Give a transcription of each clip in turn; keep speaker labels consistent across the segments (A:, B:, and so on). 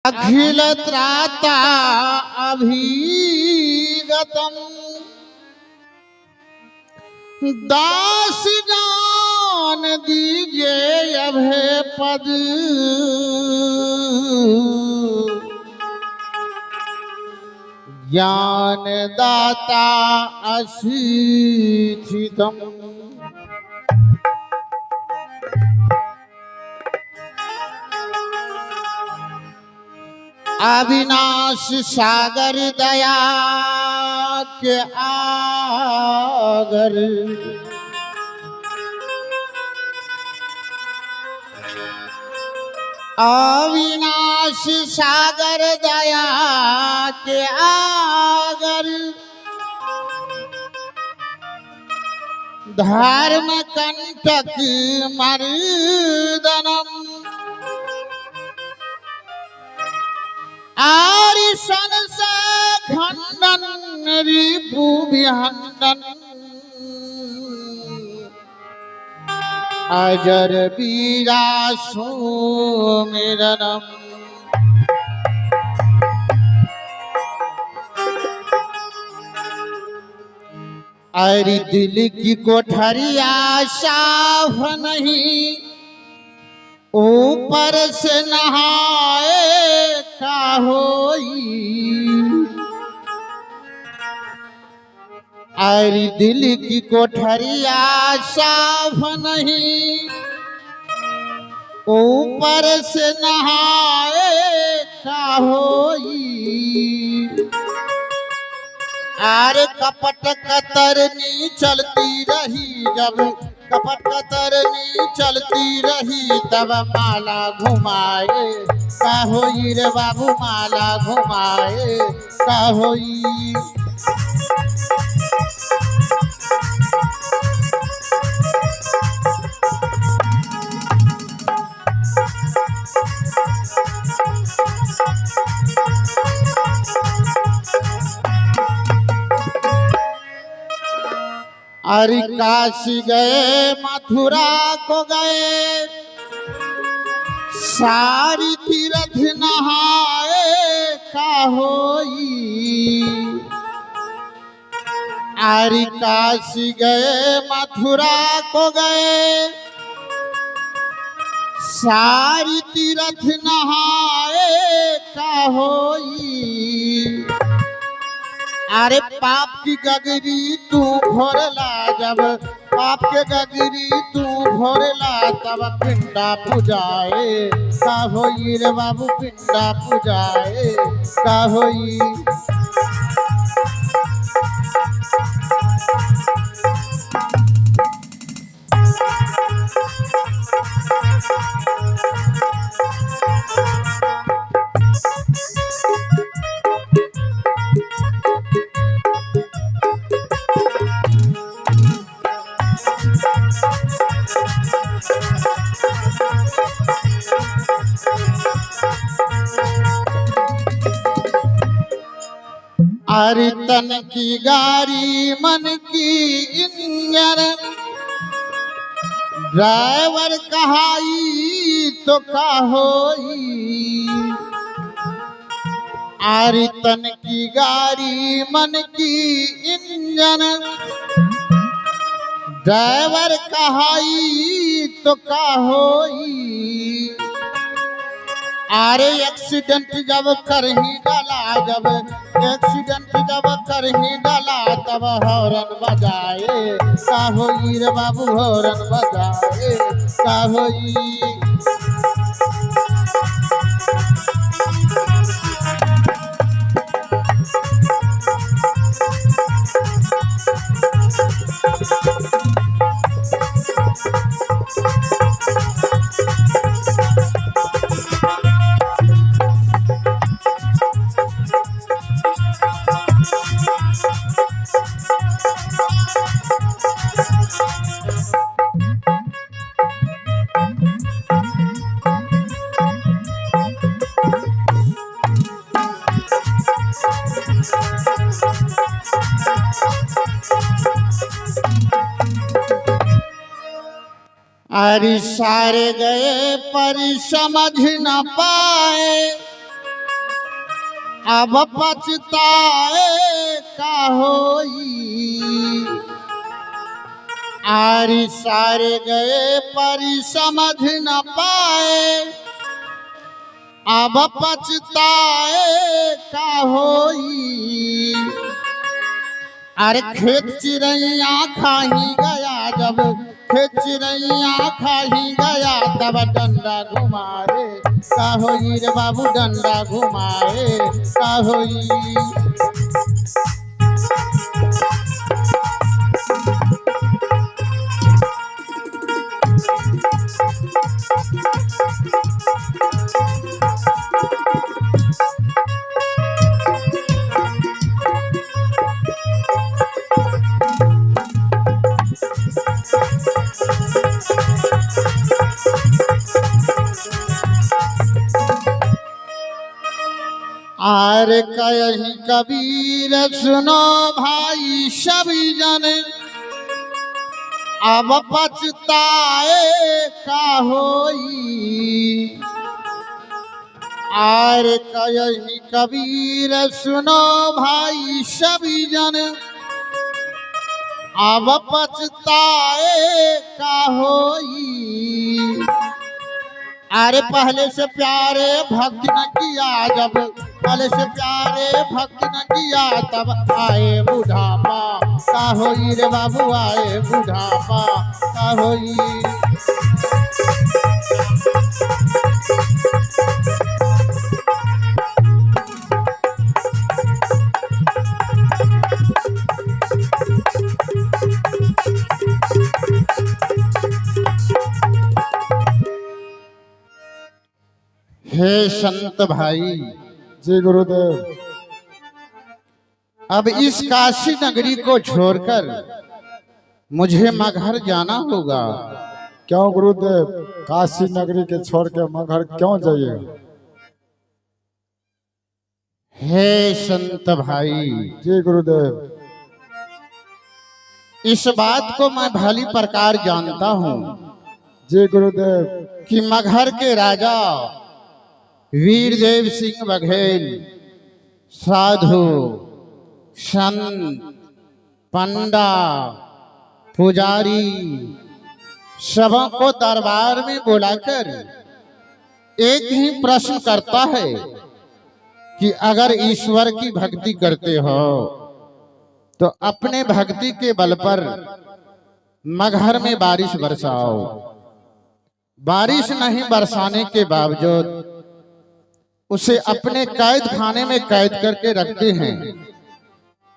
A: अखिल त्राता अभिगतम दास जान दीजे अभय पद ज्ञान दाता अशीषितम अविनाश सागर दया के आगर अविनाश सागर दया के आगर धर्म कंटक मर्दनम आरिशन से खंडन रिपु विहंडन अजर वीरा सुमिरनम अरे दिल की कोठरिया साफ नहीं ऊपर से नहाए का होई अरे दिल की कोठरिया साफ नहीं ऊपर से नहाए का होई अरे कपट कतरनी चलती रही जब कपट कतरनी चलती रही तब माला घुमाए का होई रे बाबू माला घुमाए का होई अरे काशी गए मथुरा को गए सारी तीर्थ नहाए का होई अरे काशी गए मथुरा को गए सारी तीर्थ नहाए का होई अरे पाप की गगरी तू भोरला जब पाप के गगरी तू भोरला तब पिंडा पुजाए का होई रे बाबू पिंडा पुजाए का होई अरे तन की गारी मन की इंजन ड्राइवर कहाई तो का होई अरे तन की गारी मन की इंजन ड्राइवर कहाई तो का होई अरे एक्सीडेंट जब कर ही डाला जब एक्सीडेंट जब कर ही डाला तब हॉर्न बजाए का होई रे बाबू हॉर्न बजाए का होई अरे सारे गए पर समझ न पाए अब पछताए का होई, आरी सारे गए पर समझ न पाए। अब पछताए का होई, अरे खेत चिड़ैया खाही गया, जब खेत चिड़ैया खाही गया तब डंडा घुमाए का होई रे बाबू, डंडा घुमाए का होई। आर कहीं कबीर सुनो भाई सभी जन, अब पछताए का होई। आर कहीं कबीर सुनो भाई सभी जन, अब पछताए का होई। अरे पहले से प्यारे भक्त न किया, जब पहले से प्यारे भक्त न किया तब आए बुढ़ापा का होई रे बाबू, आए बुढ़ापा का होई। हे संत भाई,
B: जी गुरुदेव।
A: अब इस काशी नगरी को छोड़कर मुझे मगहर जाना होगा।
B: क्यों गुरुदेव, काशी नगरी के छोड़ के मगहर क्यों जाइए?
A: हे संत भाई,
B: जी गुरुदेव।
A: इस बात को मैं भली प्रकार जानता हूँ
B: जी गुरुदेव
A: कि मगहर के राजा वीरदेव सिंह बघेल साधु संत पंडा पुजारी सबों को दरबार में बुलाकर एक ही प्रश्न करता है कि अगर ईश्वर की भक्ति करते हो तो अपने भक्ति के बल पर मगहर में बारिश बरसाओ। बारिश नहीं बरसाने के बावजूद उसे अपने कैद खाने में कैद करके रखते हैं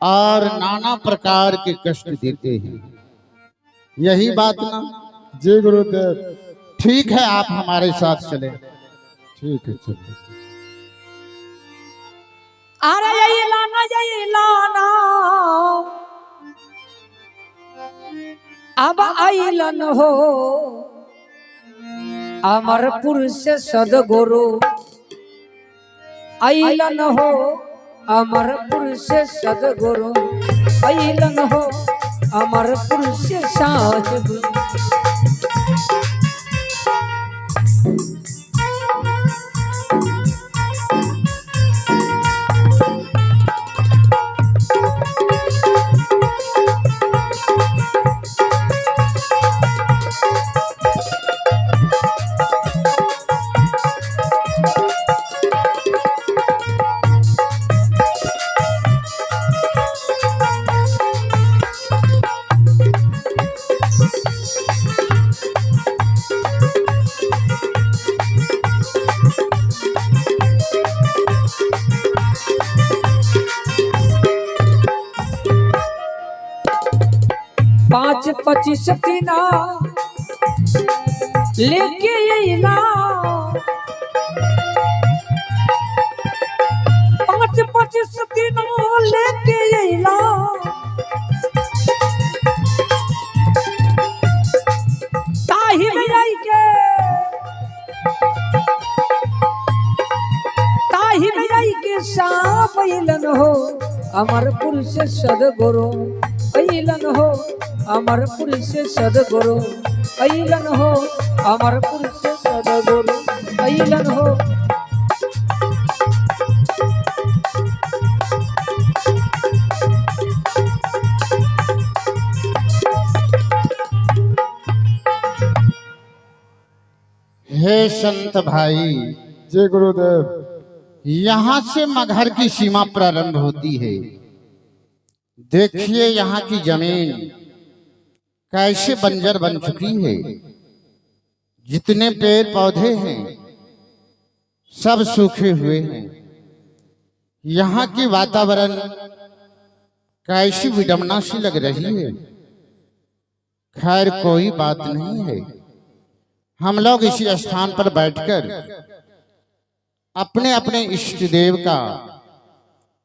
A: और नाना प्रकार के कष्ट देते हैं। यही बात ना?
B: जी गुरुदेव।
A: ठीक है, आप हमारे साथ चले।
B: ठीक है, चलिए।
C: अरे यही लाना अब आइलन हो अमरपुर से सदगुरु, आइलन हो अमरपुर से सदगुरु, आइलन हो अमरपुर से साहिब। पाँच 25 टीना लेके अइला, 5-25 टीना लेके अइला, ताही में आई के शाम अइलन हो अमरपुर से सदगुरु, अइलन हो अमरपुर से सदगुरु, अइलन हो अमरपुर से सदगुरु, अइलन हो।
A: संत भाई,
B: जी गुरुदेव।
A: यहाँ से मगहर की सीमा प्रारंभ होती है। देखिए यहाँ की जमीन कैसे बंजर बन चुकी है। जितने पेड़ पौधे हैं सब सूखे हुए हैं। यहाँ की वातावरण कैसी विडंबना सी लग रही है। खैर कोई बात नहीं है, हम लोग इसी स्थान पर बैठकर अपने अपने इष्ट देव का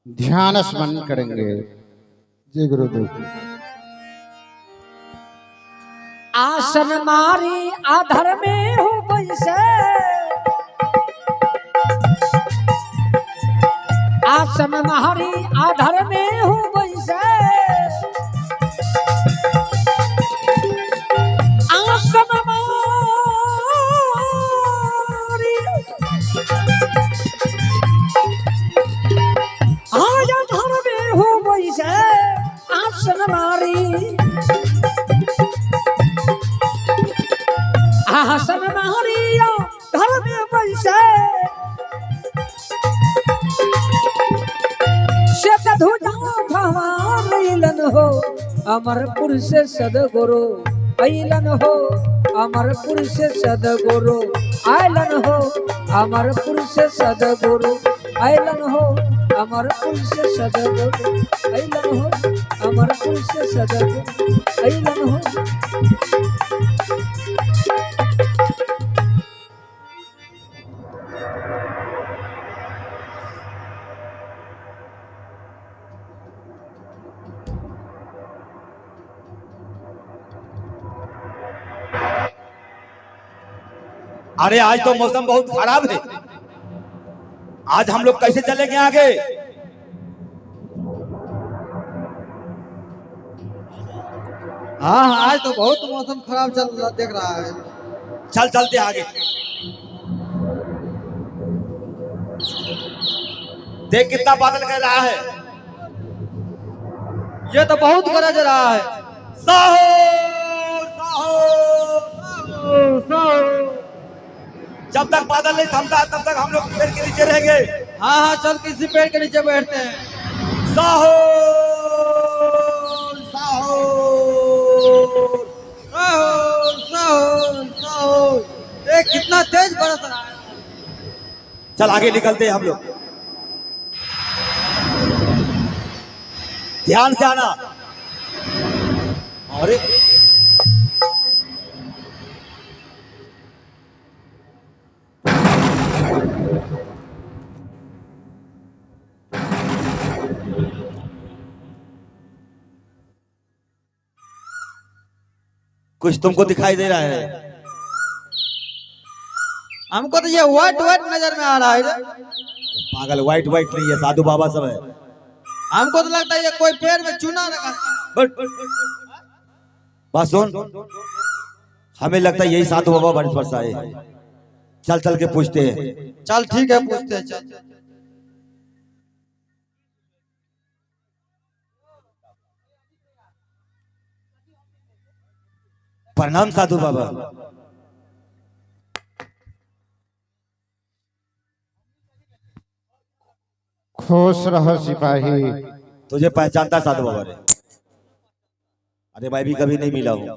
A: ध्यान स्मरण करेंगे।
B: जी गुरुदेव।
C: आसन मारी आधर में हो बैसे, आसन मारी आधर में हो बैसे, आसन मारी आधर में हो बैसे, आसन मारी आसन मारिया घर में बैसे, श्वेत ध्वजा भवान हो अमरपुर से सदगुरु ऐलन हो, अमरपुर से सदगुरु आयलन हो, अमरपुर से सदगुरु ऐलन हो, अमरपुर से सदगुरु ऐलन हो, अमरपुर से सदगुरु ऐलन हो।
D: अरे आज तो मौसम बहुत खराब है, आज हम लोग कैसे चलेंगे आगे?
E: हाँ हाँ, आज तो बहुत मौसम खराब चल रहा देख रहा है।
D: चल चलते आगे। देख कितना बादल कर रहा है।
E: ये तो बहुत गरज रहा है।
D: साहो साहो साहो साहो। जब तक बादल नहीं थमता तब तक हम लोग पेड़ के नीचे रहेंगे।
E: हाँ हाँ, चल किसी पेड़ के नीचे बैठते हैं।
D: साहो साहो
E: साहो साहो साहो। देख कितना तेज बरस रहा है।
D: चल आगे निकलते हैं हम लोग। ध्यान से आना। अरे कुछ तुमको दिखाई दे रहा है?
E: हमको तो ये व्हाइट व्हाइट नजर में आ रहा है।
D: पागल, व्हाइट व्हाइट नहीं है, साधु बाबा सब है।
E: हमको तो लगता है ये कोई पेड़ में चूना रखा।
D: बट बस सुन, हमें लगता है यही साधु बाबा बारिश बरसाए। चल चल के पूछते हैं।
E: चल ठीक है, पूछते हैं। चल
D: प्रणाम साधु बाबा।
A: खुश रहो सिपाही।
D: तुझे पहचानता साधु बाबा रे? अरे मैं भी कभी नहीं मिला हूं।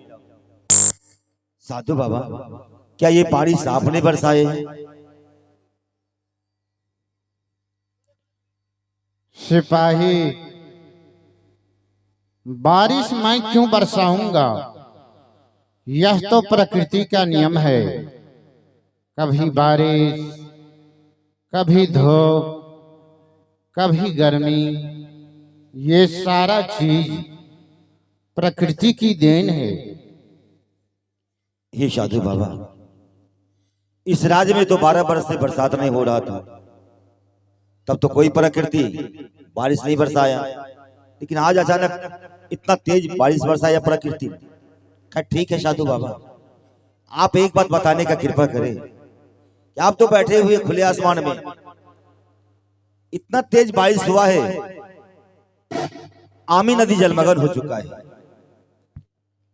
D: साधु बाबा, क्या ये बारिश आपने बरसाए?
A: सिपाही, बारिश मैं क्यों बरसाऊंगा? यह तो प्रकृति का नियम है। कभी बारिश, कभी धूप, कभी गर्मी, ये सारा चीज प्रकृति की देन है।
D: हे साधु बाबा, इस राज्य में तो 12 वर्ष से बरसात नहीं हो रहा था, तब तो कोई प्रकृति बारिश नहीं बरसाया, लेकिन आज अचानक इतना तेज बारिश बरसाया प्रकृति। खैर ठीक है साधु बाबा, आप एक बात बताने का कृपा करें कि आप तो बैठे हुए खुले आसमान में, इतना तेज बारिश हुआ है, आमी नदी जलमग्न हो चुका है,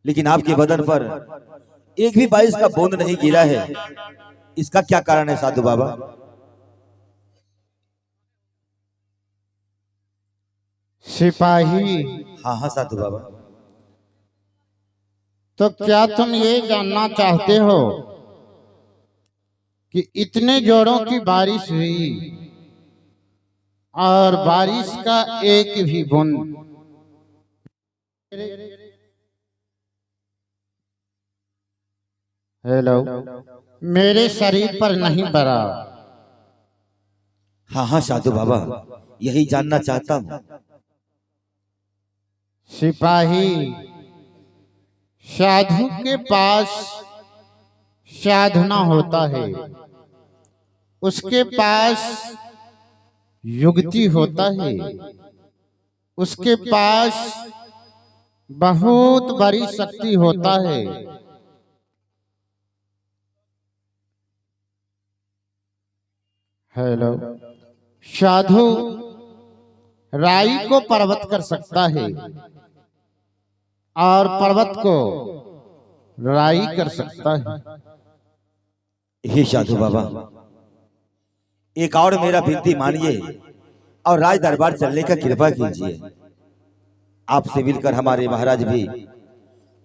D: लेकिन आपके बदन पर एक भी बारिश का बूंद नहीं गिरा है। इसका क्या कारण है साधु बाबा?
A: सिपाही,
D: हाँ हाँ साधु बाबा।
A: तो क्या तुम ये जानना चाहते हो कि इतने जोरों की बारिश हुई और बारिश का एक भी बूंद हेलो मेरे शरीर पर नहीं पड़ा?
D: हाँ हाँ साधु बाबा, यही जानना चाहता हूँ।
A: सिपाही, साधु के पास साधना होता है, उसके पास युक्ति होता है, उसके पास बहुत बड़ी शक्ति होता है। हेलो, साधु राई को पर्वत कर सकता है और पर्वत को राई कर सकता है।
D: हे साधु बाबा, एक और मेरा विनती मानिए और राज दरबार चलने का कृपा कीजिए। आपसे मिलकर हमारे महाराज भी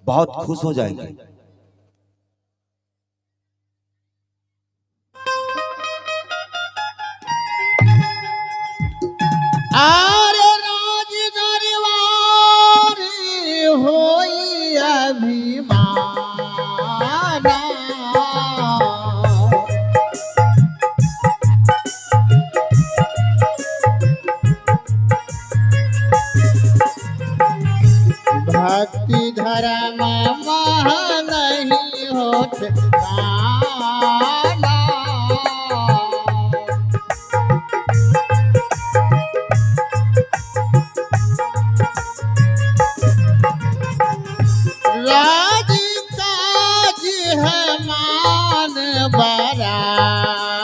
D: बहुत खुश हो जाएंगे।
A: आरे राज दरबार होई अभिमाना, भक्ति धर्म महा नहीं होत काना। राज काज है मान बड़ाई,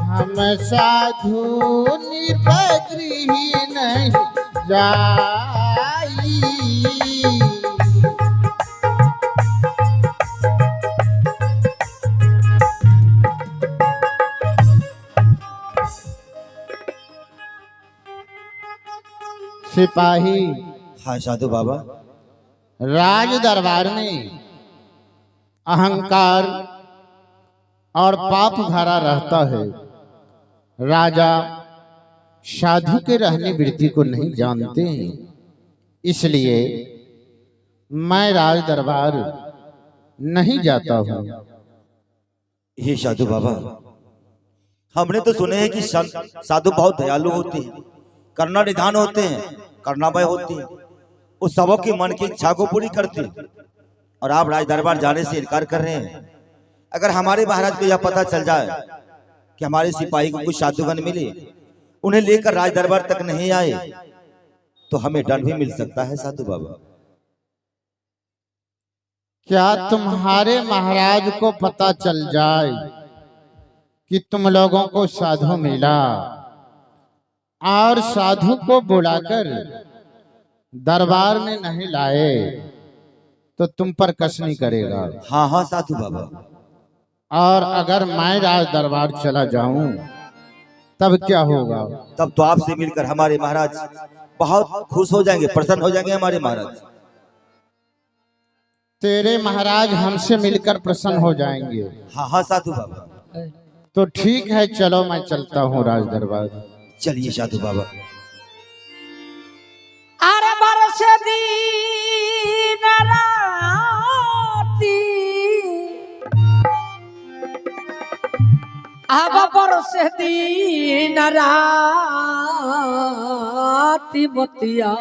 A: हम साधु निपगृही नहीं जाई। सिपाही,
D: हाँ साधु बाबा।
A: राज दरबार में अहंकार और पाप भरा रहता है। राजा साधु के रहने वृत्ति को नहीं जानते हैं, इसलिए मैं राज दरबार नहीं जाता हूँ।
D: हे साधु बाबा, हमने तो सुने हैं कि साधु बहुत दयालु होते हैं, करुणा निधान होते हैं, करुणामय होते हैं, उस सबों की मन की इच्छा को पूरी करते हैं। और आप राज दरबार जाने से इनकार कर रहे हैं। अगर हमारे महाराज को यह पता चल जाए कि हमारे सिपाही को कुछ साधुगण मिले, उन्हें लेकर राज दरबार तक नहीं आए, तो हमें दंड भी मिल सकता है साधु बाबा।
A: क्या तुम्हारे महाराज को पता चल जाए कि तुम लोगों को साधु मिला और साधु को बुलाकर दरबार में नहीं लाए, तो तुम पर कसनी करेगा?
D: हाँ हाँ साधु बाबा।
A: और अगर मैं राज दरबार चला जाऊं तब क्या होगा?
D: तब तो आपसे मिलकर हमारे महाराज बहुत खुश हो जाएंगे, प्रसन्न हो जाएंगे हमारे महाराज।
A: तेरे महाराज हमसे मिलकर प्रसन्न हो जाएंगे?
D: हाँ हाँ साधु बाबा।
A: तो ठीक है, चलो मैं चलता हूँ राज दरबार।
D: चलिए साधु बाबा।
C: अरे बरस दिन राती, अब बरस दिन राती मोतिया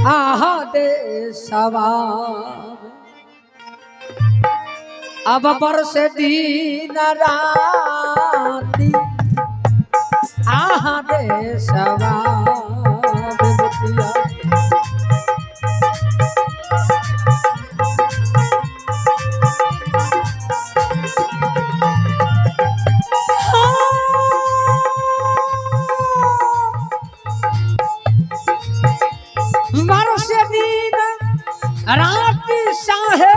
C: आह दे सवार। अब बरस दिन राती आह दे सवार मोतिया। बरस दिन रात साहे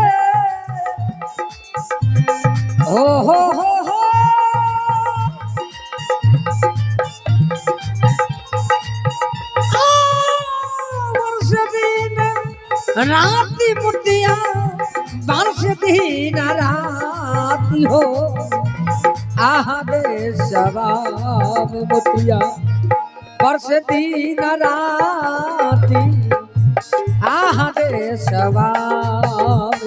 C: हो बरस दिन राती मुटिया बरस दिन राती हो आहा दे सवाब मुटिया बरस दिन राती आहा दे सवाब